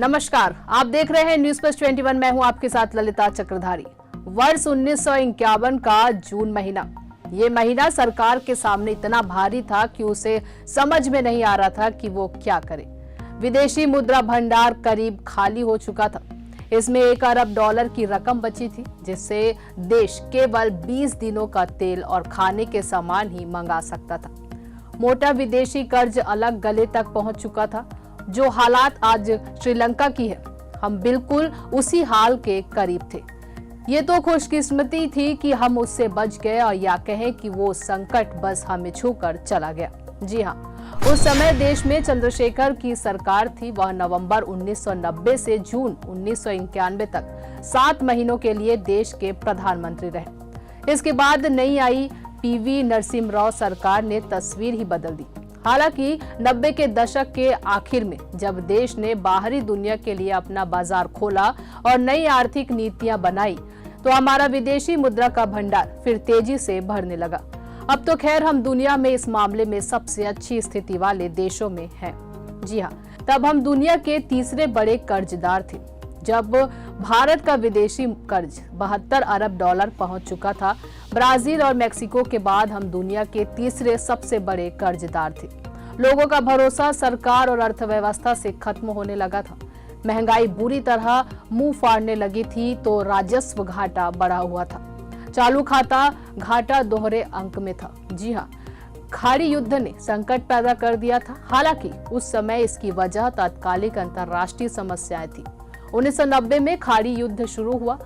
नमस्कार, आप देख रहे हैं न्यूज प्लस 21। मैं हूं आपके साथ ललिता चक्रधारी। वर्ष 1951 का जून महीना, ये महीना सरकार के सामने इतना भारी था कि उसे समझ में नहीं आ रहा था कि वो क्या करे। विदेशी मुद्रा भंडार करीब खाली हो चुका था। इसमें $1 अरब की रकम बची थी, जिससे देश केवल 20 दिनों का तेल और खाने के सामान ही मंगा सकता था। मोटा विदेशी कर्ज अलग गले तक पहुंच चुका था। जो हालात आज श्रीलंका की है, हम बिल्कुल उसी हाल के करीब थे। ये तो खुशकिस्मती थी कि हम उससे बच गए, और या कहें कि वो संकट बस हमें छूकर चला गया। जी हाँ, उस समय देश में चंद्रशेखर की सरकार थी। वह नवंबर 1990 से जून 1991 तक 7 महीनों के लिए देश के प्रधानमंत्री रहे। इसके बाद नई आई पीवी नरसिम्हा राव सरकार ने तस्वीर ही बदल दी। हालांकि 90 के दशक के आखिर में जब देश ने बाहरी दुनिया के लिए अपना बाजार खोला और नई आर्थिक नीतियां बनाई, तो हमारा विदेशी मुद्रा का भंडार फिर तेजी से बढ़ने लगा। अब तो खैर हम दुनिया में इस मामले में सबसे अच्छी स्थिति वाले देशों में हैं। जी हाँ, तब हम दुनिया के तीसरे बड़े कर्जदार थे। जब भारत का विदेशी कर्ज $72 अरब पहुंच चुका था। ब्राजील और मेक्सिको के बाद हम दुनिया के तीसरे सबसे बड़े कर्जदार थे। लोगों का भरोसा सरकार और अर्थव्यवस्था से खत्म होने लगा था। महंगाई बुरी तरह मुंह फाड़ने लगी थी, तो राजस्व घाटा बढ़ा हुआ था। चालू खाता घाटा दोहरे अंक में था। जी हाँ, खाड़ी युद्ध ने संकट पैदा कर दिया था। हालांकि उस समय इसकी वजह तात्कालिक अंतर्राष्ट्रीय समस्याएं थी। 1990 में खाड़ी युद्ध शुरू हुआ।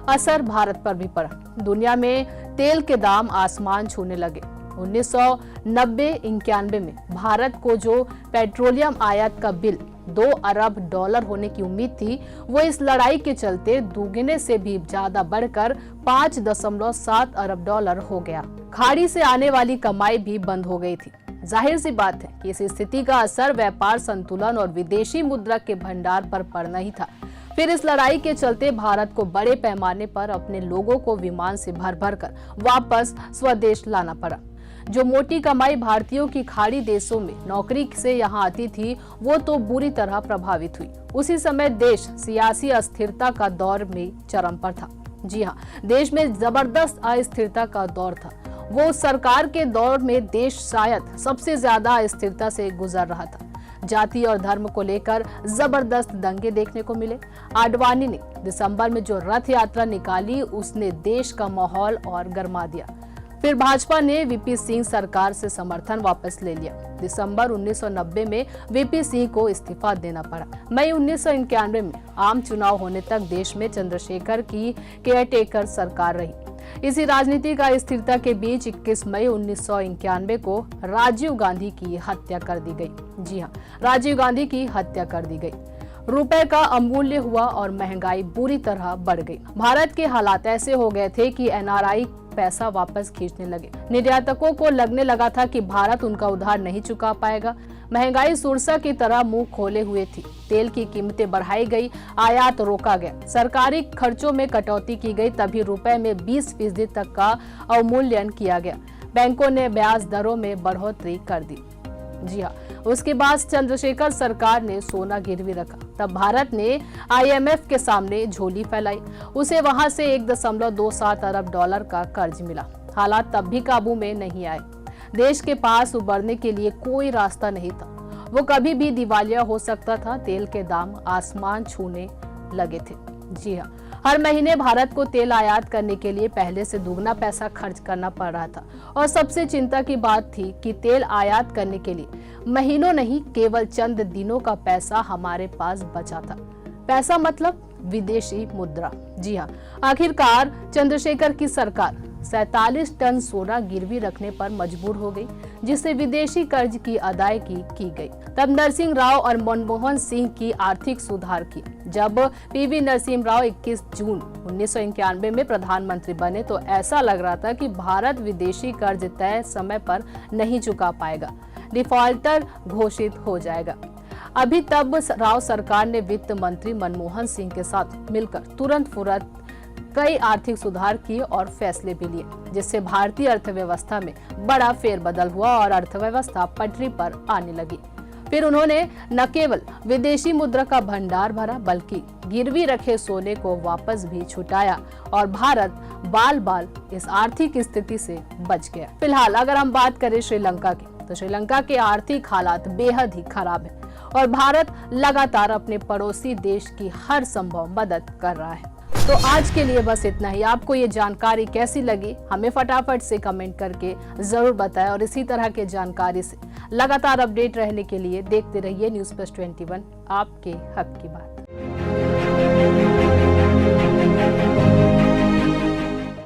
असर भारत पर भी पड़ा। दुनिया में तेल के दाम आसमान छूने लगे। 1990-91 में भारत को जो पेट्रोलियम आयात का बिल $2 अरब होने की उम्मीद थी, वो इस लड़ाई के चलते दुगने से भी ज्यादा बढ़कर $5.7 अरब हो गया। खाड़ी से आने वाली कमाई भी बंद हो गई थी। जाहिर सी बात है कि इस स्थिति का असर व्यापार संतुलन और विदेशी मुद्रा के भंडार पर पड़ना ही था। फिर इस लड़ाई के चलते भारत को बड़े पैमाने पर अपने लोगों को विमान से भर भर कर वापस स्वदेश लाना पड़ा। जो मोटी कमाई भारतीयों की खाड़ी देशों में नौकरी से यहाँ आती थी, वो तो बुरी तरह प्रभावित हुई। उसी समय देश सियासी अस्थिरता का दौर में चरम पर था। जी हाँ, देश में जबरदस्त अस्थिरता का दौर था। वो सरकार के दौर में देश शायद सबसे ज्यादा अस्थिरता से गुजर रहा था। जाति और धर्म को लेकर जबरदस्त दंगे देखने को मिले। आडवाणी ने दिसंबर में जो रथ यात्रा निकाली, उसने देश का माहौल और गर्मा दिया। फिर भाजपा ने वीपी सिंह सरकार से समर्थन वापस ले लिया। दिसंबर 1990 में वीपी सिंह को इस्तीफा देना पड़ा। मई 1991 में आम चुनाव होने तक देश में चंद्रशेखर की केयरटेकर सरकार रही। इसी राजनीतिक अस्थिरता के बीच 21 मई 1991 को राजीव गांधी की हत्या कर दी गई। जी हाँ, राजीव गांधी की हत्या कर दी गई। रुपए का अमूल्य हुआ और महंगाई बुरी तरह बढ़ गई। भारत के हालात ऐसे हो गए थे कि एनआरआई पैसा वापस खींचने लगे। निर्यातकों को लगने लगा था कि भारत उनका उधार नहीं चुका पाएगा। महंगाई सुरसा की तरह मुंह खोले हुए थी। तेल की कीमतें बढ़ाई गई, आयात रोका गया, सरकारी खर्चों में कटौती की गई, तभी रुपए में 20% तक का अवमूल्यन किया गया। बैंकों ने ब्याज दरों में बढ़ोतरी कर दी। जी हाँ, उसके बाद चंद्रशेखर सरकार ने सोना गिरवी रखा। तब भारत ने IMF के सामने झोली फैलाई। उसे वहां से $1.27 अरब का कर्ज मिला। हालात तब भी काबू में नहीं आए। देश के पास उबरने के लिए कोई रास्ता नहीं था। वो कभी भी दिवालिया हो सकता था। तेल के दाम आसमान छूने लगे थे। जी हाँ, हर महीने भारत को तेल आयात करने के लिए पहले से दुगना पैसा खर्च करना पड़ रहा था। और सबसे चिंता की बात थी कि तेल आयात करने के लिए महीनों नहीं, केवल चंद दिनों का पैसा हमारे पास बचा था। पैसा मतलब विदेशी मुद्रा। जी हाँ, आखिरकार चंद्रशेखर की सरकार 47 टन सोना गिरवी रखने पर मजबूर हो गई, जिससे विदेशी कर्ज की अदायगी की गई। तब नरसिंह राव और मनमोहन सिंह की आर्थिक सुधार की। जब पीवी नरसिम्हा राव 21 जून 1991 में प्रधानमंत्री बने, तो ऐसा लग रहा था कि भारत विदेशी कर्ज तय समय पर नहीं चुका पाएगा, डिफॉल्टर घोषित हो जाएगा। अभी तब राव सरकार ने वित्त मंत्री मनमोहन सिंह के साथ मिलकर तुरंत कई आर्थिक सुधार किए और फैसले भी लिए, जिससे भारतीय अर्थव्यवस्था में बड़ा फेरबदल हुआ और अर्थव्यवस्था पटरी पर आने लगी। फिर उन्होंने न केवल विदेशी मुद्रा का भंडार भरा बल्कि गिरवी रखे सोने को वापस भी छुटाया और भारत बाल बाल इस आर्थिक स्थिति से बच गया। फिलहाल अगर हम बात करें श्रीलंका की, तो श्रीलंका के आर्थिक हालात बेहद ही खराब है और भारत लगातार अपने पड़ोसी देश की हर संभव मदद कर रहा है। तो आज के लिए बस इतना ही। आपको ये जानकारी कैसी लगी हमें फटाफट से कमेंट करके जरूर बताएं और इसी तरह के जानकारी से लगातार अपडेट रहने के लिए देखते रहिए न्यूज़ प्लस 21, आपके हक की बात।